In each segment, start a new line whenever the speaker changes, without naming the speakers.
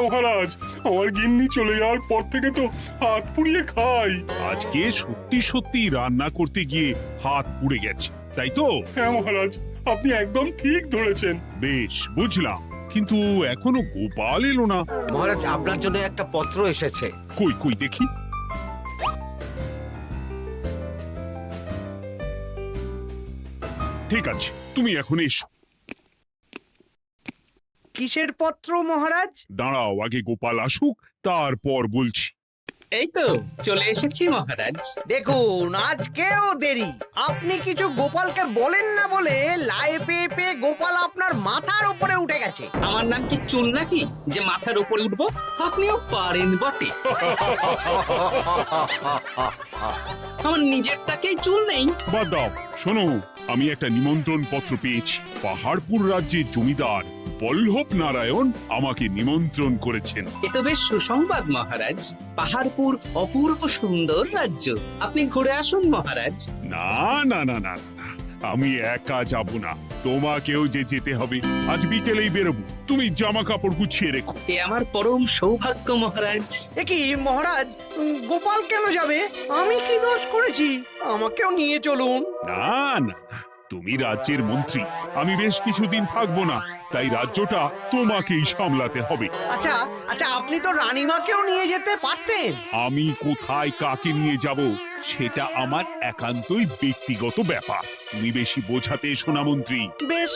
মহারাজ, আমার গিন্নি চলে যাওয়ার পর থেকে তো হাত পুড়িয়ে খাই।
আজকে সত্যি সত্যি রান্না করতে গিয়ে হাত পুড়ে গেছে, তাই তো?
হ্যাঁ মহারাজ, আপনি একদম ঠিক ধরেছেন।
বেশ, বুঝলাম, কিন্তু এখনো গোপাল এলো না।
মহারাজ, আপনার জন্য একটা পত্র এসেছে।
কই কই দেখি। ঠিক আছে, তুমি এখন এসো।
কিসের পত্র মহারাজ?
দাঁড়াও, আগে গোপাল আসুক, তারপর বলছি।
এই তো চলে এসেছি মহারাজ।
দেখুন, আজকেও দেরি। আপনি কিছু গোপালকে বলেন না বলে লাই পেয়ে পেয়ে গোপাল আপনার মাথার উপরে উঠে গেছে।
আমার নাম কি চুল নাকি যে মাথার উপরে উঠবো? আপনিও পারেন বটে। আমার নিজেরটাকেই চুল নেই।
বাদ দাও, শোনো, আমি একটা নিমন্ত্রণ পত্র পেয়েছি। পাহাড়পুর রাজ্যের জমিদার বল্লভ নারায়ণ আমাকে নিমন্ত্রণ করেছেন।
এ তো বেশ সুসংবাদ মহারাজ। পাহাড়পুর অপূর্ব সুন্দর রাজ্য, আপনি ঘুরে আসুন মহারাজ।
না না না না না, আমি একা যাব না, তোমাকেও যে যেতে হবে। আজ বিকেলেই বেরোবো, তুমি জামা কাপড় গুছিয়ে রেখো।
এ আমার পরম সৌভাগ্য মহারাজ।
এ কি মহারাজ, গোপাল কেন যাবে? আমি কি দোষ করেছি? আমাকেও নিয়ে চলুন।
না না না, তুমি রাজ্যের মন্ত্রী, আমি বেশ কিছুদিন থাকবো না, তাই রাজ্যটা তোমাকেই সামলাতে হবে।
আচ্ছা আচ্ছা, আপনি তো রানীমাকেও নিয়ে যেতে পারতেন।
আমি কোথায় কাকে নিয়ে যাব সেটা আমার একান্তই ব্যক্তিগত ব্যাপার। তুমি বেশি বোঝাতে এসো না মন্ত্রী।
বেশ।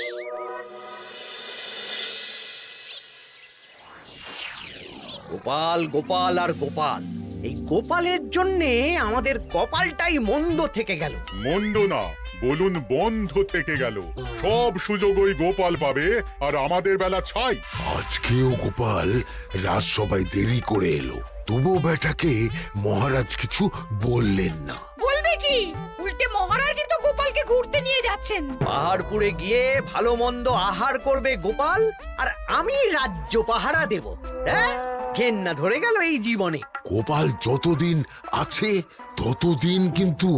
গোপাল গোপাল আর গোপাল, এই গোপালের জন্যে আমাদের কপালটাই মন্দ থেকে গেল।
মন্দ না, বলুন বন্ধ থেকে গেল। সব সুযোগ ওই গোপাল পাবে, আর আমাদের বেলা ছাই।
আজকেও গোপাল রাজসভায় দেরি করে এলো, তবুও বেটাকে মহারাজ কিছু বললেন না।
বলবে কি? উল্টে মহারাজই তো গোপালকে ঘুরতে নিয়ে যাচ্ছেন।
পাহাড়পুরে গিয়ে ভালো মন্দ আহার করবে গোপাল, আর আমি রাজ্য পাহারা দেব। হ্যাঁ, ঘেন্না ধরে গেল এই জীবনে।
গোপাল যতদিন আছে ততদিন কিন্তু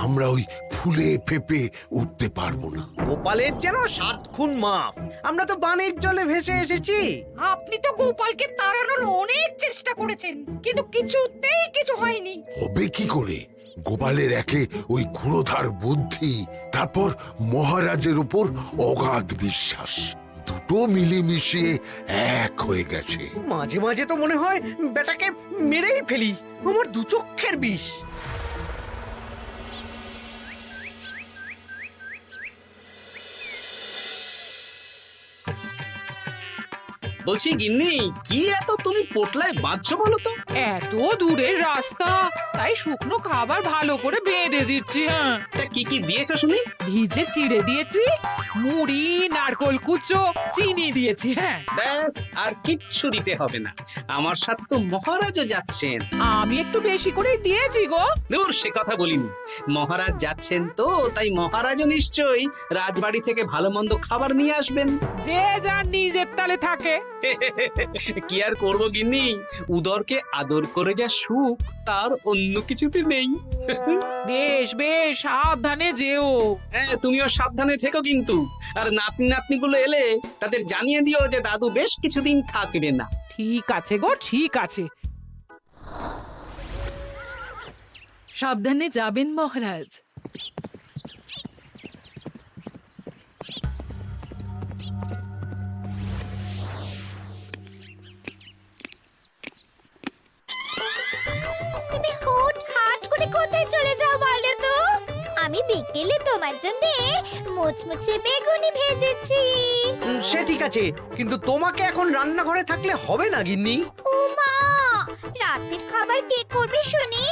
আমরা ওই ফুলে ফেপে উঠতে পারবো না।
গোপালের যেন 7 খুন মাপ। আমরা তো বানের জলে ভেসে এসেছি।
আপনি তো গোপালকে তাড়ানোর অনেক চেষ্টা করেছেন, কিন্তু কিছুতেই কিছু হয়নি।
হবে কি করে? গোপালের একে ওই ক্ষুরোধার বুদ্ধি, তারপর মহারাজের উপর অগাধ বিশ্বাস, দুটো মিলেমিশে এক হয়ে গেছে।
মাঝে মাঝে তো মনে হয় বেটাকে মেরেই ফেলি। আমার দু চক্ষের বিষ।
বলছি গিন্নি, কি এত তুমি পোটলায় বাঁধছো বলো তো?
এত দূরের রাস্তা, তাই শুকনো খাবার ভালো করে বেঁধে দিচ্ছি। হ্যাঁ,
তা কি কি দিয়েছো শুনি?
ভিজে চিড়ে দিয়েছি, মুড়ি, নারকোল কুচো, চিনি দিয়েছি। হ্যাঁ,
ব্যাস, আর কিচ্ছু দিতে হবে না। আমার সাথে তো মহারাজও যাচ্ছেন।
আমি একটু বেশি করে দিয়েছি গো।
দূর, সে কথা বলিনি। মহারাজ যাচ্ছেন তো, তাই মহারাজও নিশ্চয়ই রাজবাড়ি থেকে ভালো মন্দ খাবার নিয়ে আসবেন।
যে যার নিজের তালে থাকে।
কি আর করবো গিন্নি, উদরকে আদর করে যা সুখ তার অন্য কিছুতে নেই।
বেশ বেশ, সাবধানে যেও।
হ্যাঁ, তুমিও সাবধানে থেকো কিন্তু। আর নাতনি নাতনিগুলো এলে তাদের জানিয়ে দিও যে দাদু বেশ কিছুদিন থাকবে না।
ঠিক আছে গো, ঠিক আছে। সাবধানে যাবেন মহারাজ।
তুমি হুটহাট করে কোথায় চলে যাও বলো তো? আমি বিকেলে তোমার জন্য মুচমুচে বেগুনি ভেজেছি।
সে ঠিক আছে, কিন্তু তোমাকে এখন রান্নাঘরে থাকলে হবে না গিন্নি।
ও মা, রাতের খাবার কে করবে শুনি?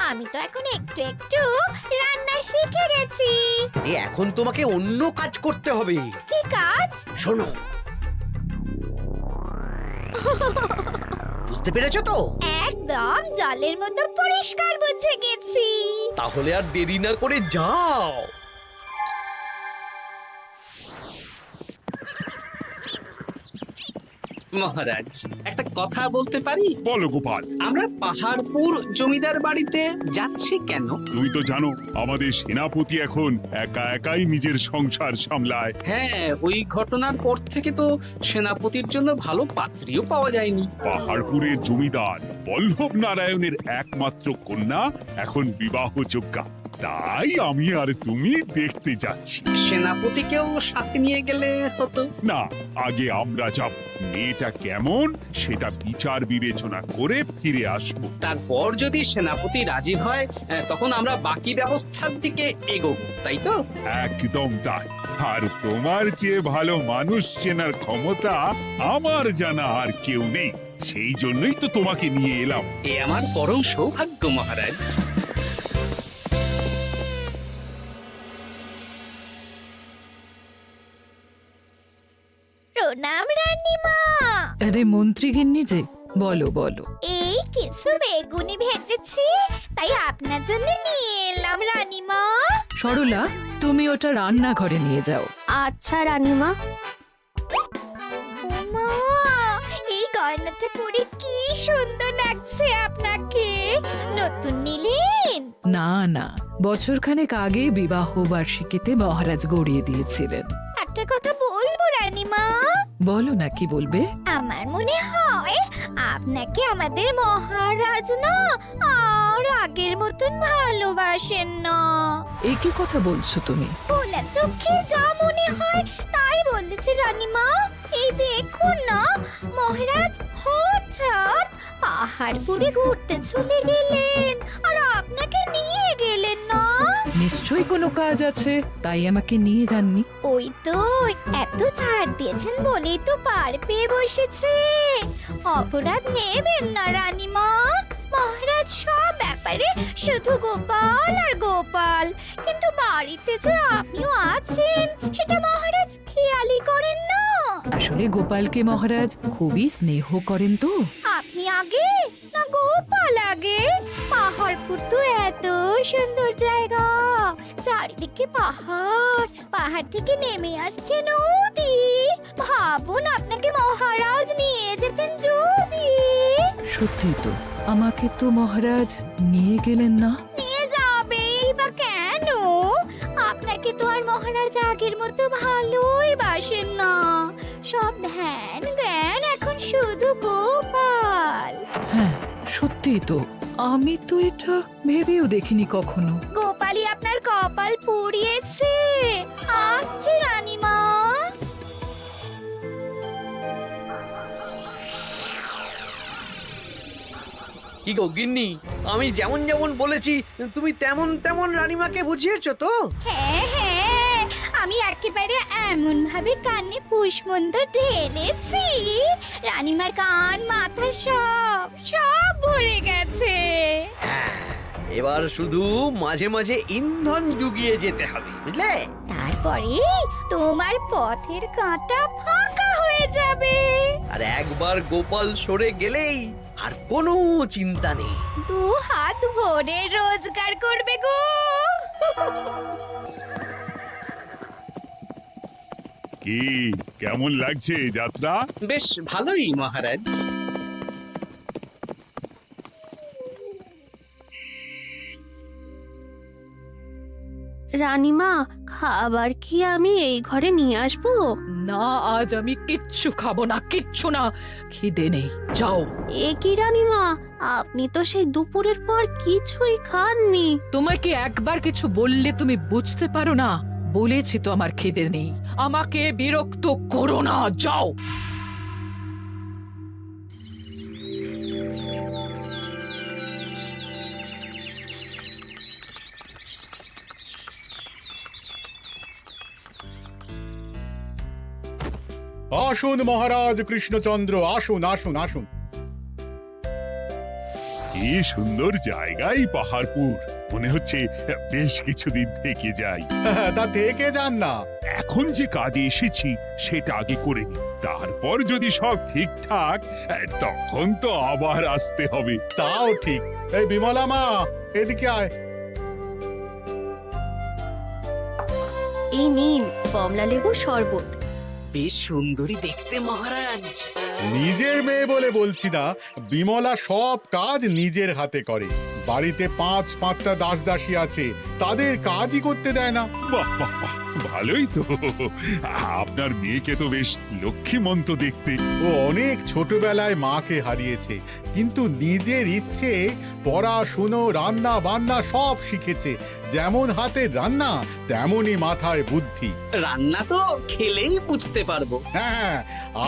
আমি তো এখন একটু একটু রান্না শিখে গেছি।
এখন তোমাকে অন্য কাজ করতে হবে।
কি কাজ?
শোনো, বুঝতে পেরেছো তো?
একদম জলের মতো পরিষ্কার বুঝে গেছি।
তাহলে আর দেরি না করে যাও।
মহারাজ একটা কথা বলতে পারি?
বলো গোপাল।
আমরা পাহাড়পুর জমিদার বাড়িতে যাচ্ছি কেন?
তুমি তো জানো আমাদের সেনাপতি এখন একা একাই নিজের সংসার সামলায়।
হ্যাঁ, ওই ঘটনার পর থেকে তো সেনাপতির জন্য ভালো পাত্রীও পাওয়া যায়নি।
পাহাড়পুরের জমিদার বল্লভ নারায়ণের একমাত্র কন্যা এখন বিবাহযোগ্যা, তাই আমি আর তুমি দেখতে যাচ্ছি।
সেনাপতিকেও সাথে নিয়ে গেলে হতো।
না, আগে আমরা যাব, মেয়েটা কেমন সেটা বিচার বিবেচনা করে ফিরে আসব।
তারপর যদি সেনাপতি রাজি হয় তখন আমরা বাকি ব্যবস্থার দিকে এগোবো, তাই তো?
একদম তাই। আর তোমার চেয়ে ভালো মানুষ চেনার ক্ষমতা আমার জানা আর কেউ নেই, সেই জন্যই তো তোমাকে নিয়ে এলাম।
এ আমার পরম সৌভাগ্য মহারাজ।
প্রণাম রানীমা।
আরে মন্ত্রী গিন্নি যে, বলো বলো।
এই কিছু বেগুনি ভেজেছি, তাই আপনার জন্য নিয়ে এলাম রানীমা।
সরলা, তুমি ওটা রান্নাঘরে নিয়ে যাও।
আচ্ছা রানীমা। ওমা, এই গয়নাটা পরে কি সুন্দর লাগছে আপনাকে। নতুন নিলেন?
না না, বছরখানেক আগে বিবাহ বার্ষিকীতে মহারাজ গড়িয়ে দিয়েছিলেন।
একটা কথা বলবো রানীমা?
বলো না, কি বলবে?
আমার মনে হয় আপনাকে আমাদের মহারাজ না আর আগের মতন ভালোবাসেন না।
এই কি কথা বলছো তুমি?
খোলা চোখে যা মনে হয় তাই বলেছে রানীমা। এই দেখুন না, মহারাজ হঠাৎ পাহাড়পুরে ঘুরতে চলে গেলেন আর আপনাকে নিয়ে গেলেন না।
নিশ্চয়ই কোনো কাজ আছে, তাই আমাকে নিয়ে যাননি।
ওই তো, এত ছাড় দিয়েছেন বলেই তো পার পেয়ে বসেছে। অপরাধ নেবেন না রানীমা। মহারাজ সব ব্যাপারে শুধু গোপাল আর গোপাল, কিন্তু বাড়িতে যে আপনিও আছেন সেটা মহারাজ খেয়ালই করেন না।
আসলে গোপালকে মহারাজ খুবই স্নেহ করেন তো।
আপনি আগে না গোপাল আগে? পাহাড়পুর তো এত সুন্দর জায়গা, চারিদিকে পাহাড়, পাহাড় থেকে নেমে আসছে নদী। ভাবুন আপনাকে মহারাজ নিয়ে যেতেন যদি।
সত্যি তো, আমাকে তো মহারাজ নিয়ে গেলেন না।
নিয়ে যাবেই বা কেন? আপনাকে তো আর মহারাজ আগের মতো ভালোই বাসেন না। সব ধ্যান জ্ঞান এখন শুধু গোপাল।
হ্যাঁ, সত্যি তো, আমি তো এটা ভেবেও দেখিনি কখনো।
গোপালই আপনার কপাল পুড়িয়েছে। আসছে রানীমা।
কি গো গিন্নি, আমি যেমন যেমন বলেছি তুমি তেমন তেমন রানীমাকে বুঝিয়েছো তো?
হ্যাঁ হ্যাঁ, আমি একেবারে এমন ভাবে কানে পুষ্পমন্ত ঢেলেছি, রানীমার কান মাথা সব সব ভরে গেছে।
এবার শুধু মাঝে মাঝে ইন্ধন জুগিয়ে যেতে হবে, বুঝলে?
তারপরে তোমার পথের কাঁটা ফাঁকা হয়ে যাবে।
আর একবার গোপাল সরে গেলেই আর কোনো চিন্তা নেই।
দু হাত ভরে রোজগার করবে গো।
কি কেমন লাগছে যাত্রা?
বেশ ভালোই মহারাজ।
রানীমা, খাবার কি আমি এই ঘরে নিয়ে আসবো?
না, আজ আমি কিচ্ছু খাবো না, কিচ্ছু না, খিদে নেই, যাও।
এ কি রানীমা, আপনি তো সেই দুপুরের পর কিছুই খাননি।
তোমাকে একবার কিছু বললে তুমি বুঝতে পারো না? বলেছি তো আমার খিদে নেই, আমাকে বিরক্ত করো না, যাও।
আসুন মহারাজ কৃষ্ণচন্দ্র, আসুন আসুন আসুন।
কি সুন্দর জায়গায় পাহাড়পুর, মনে হচ্ছে বেশ কিছুদিন থেকে যাই।
তা থেকে যান না।
এখন যে কাজে এসেছি সেটা আগে করে নি, তারপর যদি সব ঠিকঠাক, তখন তো আবার আসতে হবে।
তাও ঠিক। এই বিমলা মা, এদিকে আয়।
এই নিন কমলা লেবুর শরবত।
বেশ সুন্দরী দেখতে মহারাজ।
নিজের মেয়ে বলে বলছি না, বিমলা সব কাজ নিজের হাতে করে। বাড়িতে পাঁচটা দাসী আছে, তাদের কাজই করতে দেয় না।
বাহ বাহ বাহ, ভালোই তো। আপনার মেয়েকে তো বেশ লক্ষ্মীমন্ত দেখতে।
ও অনেক ছোটবেলায় মাকে হারিয়েছে, কিন্তু নিজের ইচ্ছে পড়াশুনো রান্না বান্না সব শিখেছে। যেমন হাতের রান্না তেমনই মাথায় বুদ্ধি।
রান্না তো খেলেই বুঝতে পারবো।
হ্যাঁ,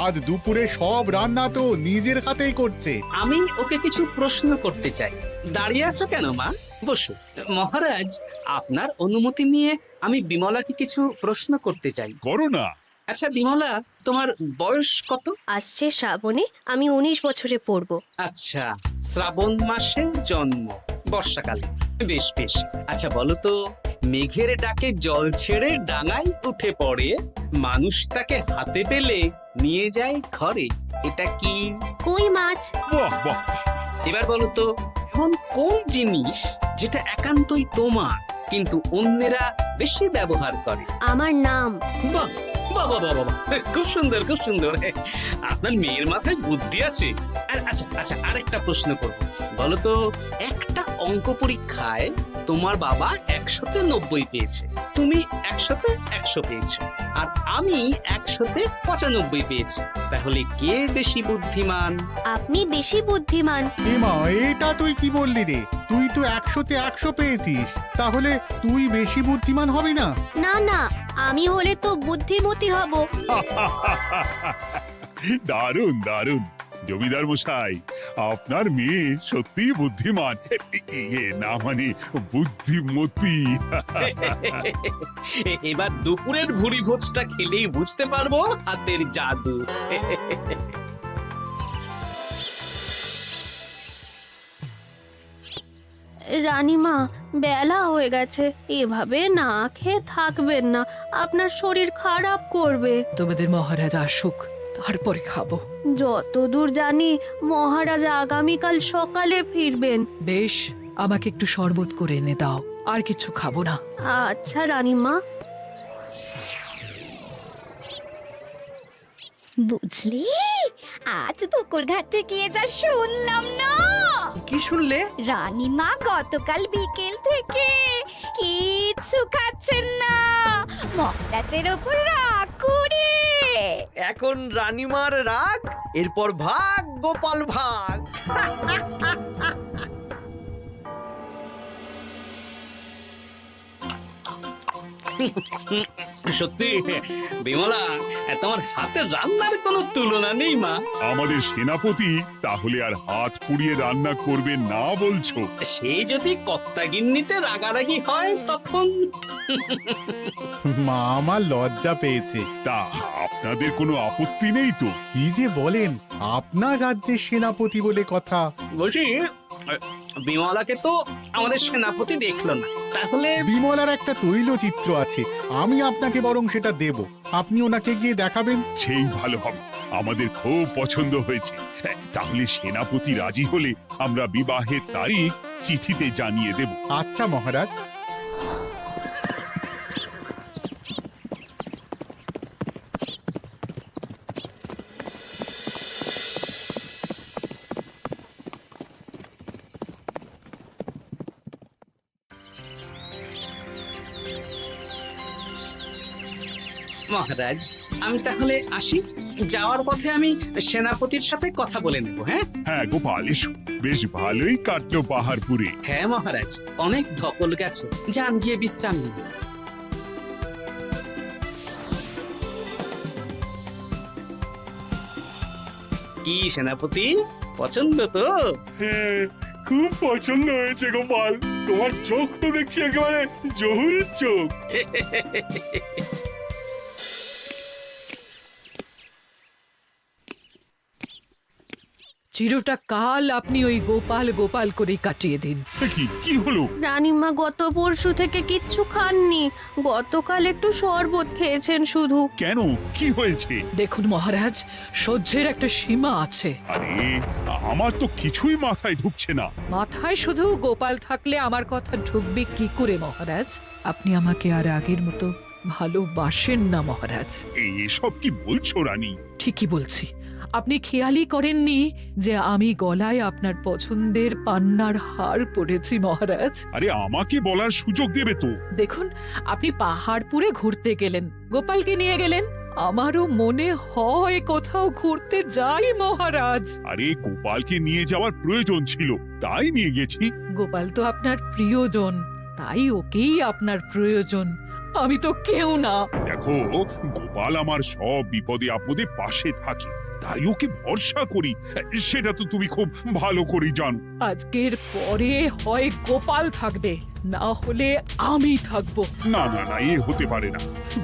আজ দুপুরে সব রান্না তো নিজের হাতেই করছে।
আমি ওকে কিছু প্রশ্ন করতে চাই। দাঁড়িয়ে আছো কেন মা? বসো। মহারাজ, আপনার অনুমতি নিয়ে আমি বিমলাকে কিছু প্রশ্ন করতে চাই।
করো না।
আচ্ছা বিমলা, তোমার বয়স কত?
আসছে শ্রাবণে আমি 19 বছরে পড়ব।
আচ্ছা, শ্রাবণ মাসে জন্ম, বর্ষাকালে। বেশ বেশ। আচ্ছা বলো তো, মেঘের ডাকে জল ছেড়ে ডাঙায় উঠে পড়ে, মানুষ তাকে হাতে পেলে নিয়ে যায় ঘরে, এটা কি?
কই মাছ।
বাহ বাহ,
এবার বলো তো, এমন কোন জিনিস যেটা একান্তই তোমার কিন্তু অন্যেরা বেশি ব্যবহার করে?
আমার নাম।
বাহ বাহ বাহ বাহ বাহ, খুব সুন্দর খুব সুন্দর। আপনার মেয়ের মাথায় বুদ্ধি আছে। আচ্ছা আচ্ছা, আরেকটা প্রশ্ন করব। বলো তো, একটা অঙ্ক পরীক্ষায় তোমার বাবা 100-তে 90 পেয়েছে, তুমি 100-তে 100 পেয়েছো, আর আমি 100-তে 95 পেয়েছি। তাহলে কে বেশি বুদ্ধিমান?
আপনি বেশি বুদ্ধিমান।
এমা, এটা তুই কি বললি রে? তুই তো 100-তে 100 পেয়েছিস, তাহলে তুই বেশি বুদ্ধিমান হবি না?
না না, আমি হলে তো বুদ্ধিমতী হব।
দারুণ দারুণ। জমিদার মশাই, আপনার মেয়ে সত্যি বুদ্ধিমান, না মানে বুদ্ধিমতী।
এবার দুপুরের ভুরি ভোজটা খেলেই বুঝতে পারবো হাতের জাদু।
রানীমা, বেলা হয়ে গেছে, এভাবে না খেয়ে থাকবেন না, আপনার শরীর খারাপ করবে।
তোমাদের মহারাজ আসুক, তারপরে খাবো।
যতদূর জানি মহারাজ আগামীকাল সকালে ফিরবেন।
বেশ, আমাকে একটু শরবত করে এনে দাও, আর কিছু খাবো না।
আচ্ছা রানীমা।
বুঝলি, আজ পুকুর ঘাটে গিয়ে যা শুনলাম না।
কি শুনলে?
রানীমা গতকাল বিকেল থেকে কিচ্ছু খাচ্ছেন না, মহারাজের ওপর রাগ করে।
এখন রানীমার রাগ, এরপর ভাগ গোপাল ভাগ।
সত্যি বিমলা, তোমার হাতের রান্নার কোনো তুলনা নেই মা।
আমাদের সেনাপতি তাহলে আর হাত পুড়িয়ে রান্না করবে না বলছো?
সে যদি কর্তাগিন্নিতে রাগারাগি হয় তখন।
মা আমার লজ্জা পেয়েছে।
তা আপনাদের কোনো আপত্তি নেই তো?
কি যে বলেন, আপনার রাজ্যের সেনাপতি বলে কথা।
বলছি, বিমলাকে তো আমাদের সেনাপতি দেখলো না, তাহলে
বিমলার একটা তৈলচিত্র আছে, আমি আপনাকে বরং সেটা দেব, আপনি ওনাকে গিয়ে দেখাবেন।
সেই ভালো হবে, আমাদের খুব পছন্দ হয়েছে। তাহলে সেনাপতি রাজি হলে আমরা বিবাহের তারিখ চিঠিতে জানিয়ে দেব।
আচ্ছা মহারাজ।
মহারাজ, আমি তাহলে আসি। যাওয়ার পথে আমি সেনাপতির সাথে কথা বলে নেব। হ্যাঁ
হ্যাঁ গোপাল, এসো। বেশ ভালোই কাটলো পাহাড়পুরে।
হ্যাঁ মহারাজ, অনেক ধকল গেছে, যান গিয়ে বিশ্রাম নিন। কি সেনাপতি, পছন্দ তো?
হ্যাঁ, খুব পছন্দ হয়েছে গোপাল। তোমার চোখ তো দেখছি একেবারে জহুরির চোখ।
চিরটা কাল আপনি ওই গোপাল গোপাল করে কাটিয়ে দিন।
কি হলো?
রানীমা গত পরশু থেকে কিচ্ছু খাননি, গতকাল একটু শরবত খেয়েছেন শুধু।
কেন, কি হয়েছে?
দেখুন মহারাজ, সহ্যের একটা সীমা আছে।
আরে, আমার তো কিছুই মাথায় ঢুকছে না।
মাথায় শুধু গোপাল থাকলে আমার কথা ঢুকবে কি করে মহারাজ? আপনি আমাকে আর আগের মতো ভালোবাসেন না মহারাজ।
এসব কি বলছো রানী?
ঠিকই বলছি, আপনি খেয়ালই করেননি যে আমি গলায় আপনার পছন্দের পান্নার হার পরেছি মহারাজ?
আরে আমাকে বলার সুযোগ দেবে তো।
দেখুন, আপনি পাহাড়পুরে ঘুরতে গেলেন, গোপালকে নিয়ে গেলেন। আমারও মনে হয় কোথাও ঘুরতে যাই মহারাজ।
আরে গোপালকে নিয়ে যাওয়ার প্রয়োজন ছিল, তাই নিয়ে গেছি।
গোপাল তো আপনার প্রিয়জন, তাই ওকেই আপনার প্রয়োজন। আমি তো কেউ না।
দেখো, গোপাল আমার সব বিপদে আপদে পাশে থাকে, তাই ওকে ভরসা করি, সেটা তো তুমি খুব ভালো করে জানো।
আজকের পরে হয় গোপাল থাকবে, না হলে আমি থাকবো।
না না না, এ হতে পারে না।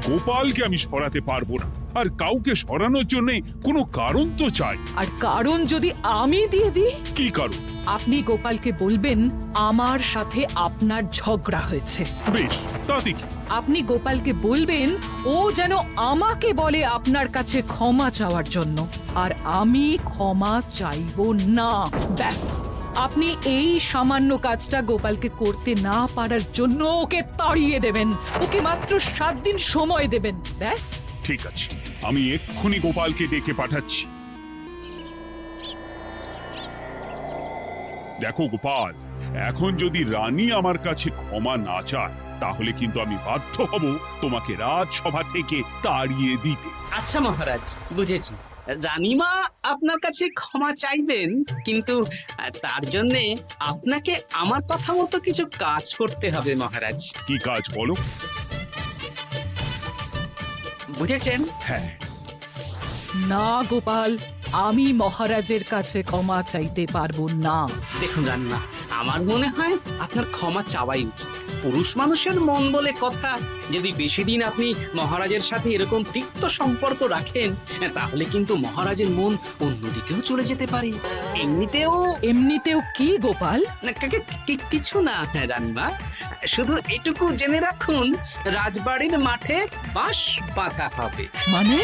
গোপালকে আমি সরাতে পারবো না, আর কাউকে সরানোর জন্য কোনো কারণ তো চাই।
আর কারণ যদি আমি দিয়ে দিই?
কি কারণ?
আপনি গোপালকে বলবেন আমার সাথে আপনার ঝগড়া হয়েছে।
বেশ, তাতে কি?
আপনি গোপালকে বলবেন ও যেন আমাকে বলে আপনার কাছে ক্ষমা চাওয়ার জন্য, আর আমি ক্ষমা চাইবো না। ব্যাস, আপনি এই সামান্য কাজটা গোপালকে করতে না পারার জন্য ওকে তাড়িয়ে দেবেন, ওকে মাত্র 7 দিন সময় দেবেন। ব্যাস।
ঠিক আছে, আমি এক্ষুনি গোপালকে ডেকে পাঠাচ্ছি। দেখো গোপাল, এখন যদি রানী আমার কাছে ক্ষমা না চায়, তাহলে কিন্তু আমি বাধ্য হব তোমাকে রাজসভা থেকে তাড়িয়ে দিতে।
আচ্ছা মহারাজ, বুঝেছি। রানীমা আপনার কাছে ক্ষমা চাইবেন, কিন্তু তার জন্যে আপনাকে আমার কথা মতো কিছু কাজ করতে হবে মহারাজ।
কি কাজ বলো?
বুঝেছেন?
হ্যাঁ।
না গোপাল, আমি মহারাজের কাছে ক্ষমা চাইতে পারবো না।
দেখুন রানীমা, আমার মনে হয় আপনার ক্ষমা চাওয়াই উচিত। পুরুষ মানুষের মন বলে কথা, যদি বেশি দিন আপনি মহারাজের সাথে এরকম তিক্ত সম্পর্ক রাখেন, তাহলে কিন্তু মহারাজের মন অন্যদিকেও চলে যেতে পারে।
এমনিতেও কি গোপাল?
না, কিছু না রানীমা, শুধু এটুকু জেনে রাখুন, রাজবাড়ির মাঠে বাঁশ বাঁধা হবে।
মানে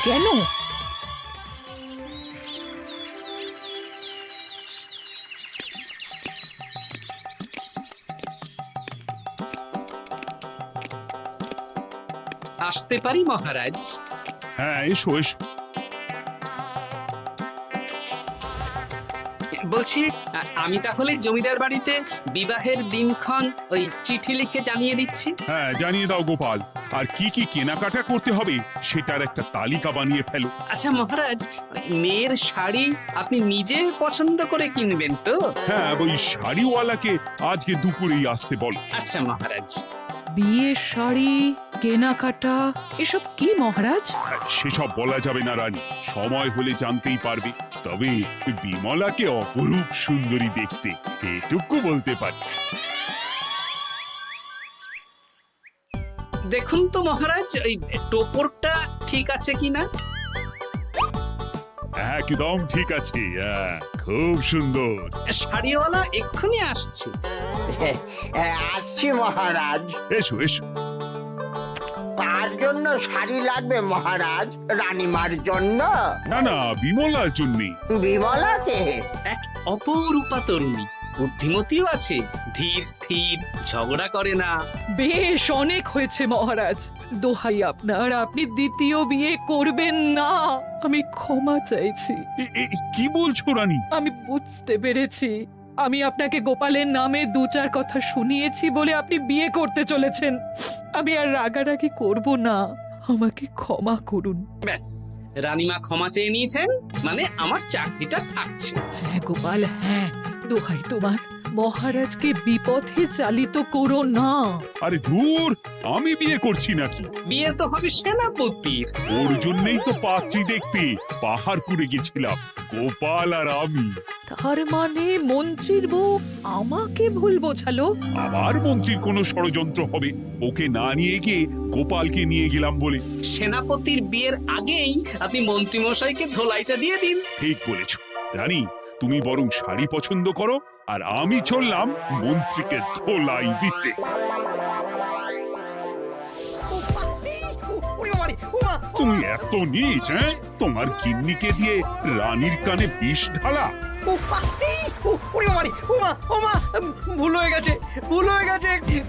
কেন?
আসতে পারি মহারাজ?
হ্যাঁ, এসো এসো।
বলছি, আমি তাহলে জমিদার বাড়িতে বিবাহের দিনক্ষণ ওই চিঠি লিখে জানিয়ে দিচ্ছি।
হ্যাঁ, জানিয়ে দাও গোপাল। আর কি কি কেনাকাটা করতে হবে সেটার একটা তালিকা বানিয়ে ফেলো।
আচ্ছা মহারাজ, মেয়ের শাড়ি আপনি নিজে পছন্দ করে কিনবেন তো?
হ্যাঁ, ওই শাড়িওয়ালাকে আজকে দুপুরেই আসতে বলো।
আচ্ছা মহারাজ।
বিয়ের শাড়ি, কেনাকাটা, এসব কি মহারাজ?
সেসব বলা যাবে না রানী, সময় হলে জানতেই পারবে। তবে বিমলাকে অপরূপ সুন্দরী দেখতে, এটুকু বলতে পারি।
দেখুন তো মহারাজ, ওই টোপরটা ঠিক আছে কিনা?
একদম ঠিক আছে, খুব সুন্দর।
শাড়িওয়ালা এক্ষুনি আসছে।
আসছি মহারাজ।
এসো এসো।
কার জন্য শাড়ি লাগবে মহারাজ? রানীমার জন্য?
না না, বিমলার জন্যে।
বিমলাকে?
এক অপরূপা তরুণী, বুদ্ধিমতীও আছে, ধীর স্থির, ঝগড়া করে না।
বেশ, অনেক হয়েছে মহারাজ। দোহাই আপনার, আপনি দ্বিতীয় বিয়ে করবেন না। আমি ক্ষমা চাইছি।
কি বলছো রানী?
আমি বুঝতে পেরেছি, আমি আপনাকে গোপালের নামে 2-4 কথা শুনিয়েছি বলে আপনি বিয়ে করতে চলেছেন। আমি আর রাগারাগি করব না, আমাকে ক্ষমা করুন।
ব্যাস, রানীমা ক্ষমা চেয়ে নিয়েছেন, মানে আমার চাকরিটা থাকছে।
হ্যাঁ গোপাল, হ্যাঁ, দোহাই তোমার, মহারাজকে বিপথে চালিত করো না।
আরে দূর, আমি বিয়ে করছি নাকি?
বিয়ে তো হবে সেনাপতির।
ওর জন্যই তো পাত্রী দেখতে পাহাড়পুরে গেছিলাম, গোপাল আর আমি।
তার মানে মন্ত্রীর বউ আমাকে ভুল বোঝালো?
আবার মন্ত্রীর কোনো ষড়যন্ত্র হবে, ওকে না নিয়ে গিয়ে গোপালকে নিয়ে গেলাম বলে।
সেনাপতির বিয়ের আগেই আপনি মন্ত্রী মশাইকে ধোলাইটা দিয়ে দিন।
ঠিক বলেছ রানী, তুমি বরং শাড়ি পছন্দ করো, আর আমি চললাম মন্ত্রীকে ধোলাই দিতে। তুমি এত নীচ, তোমার গিন্নিকে দিয়ে রানীর কানে বিষ ঢালা?
ভুল হয়ে গেছে,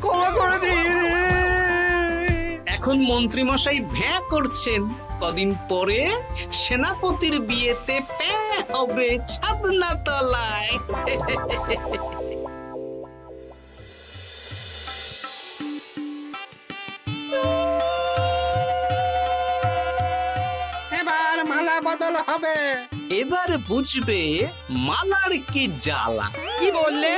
ক্ষমা করে দিন।
এখন মন্ত্রী মশাই ভ্যাঁ করছেন, কদিন পরে সেনাপতির বিয়েতে প্যা হবে ছাদনা তলায়।
এবার মালা বদল হবে।
এবার বুঝবে মালার কি জ্বালা।
কি বললে?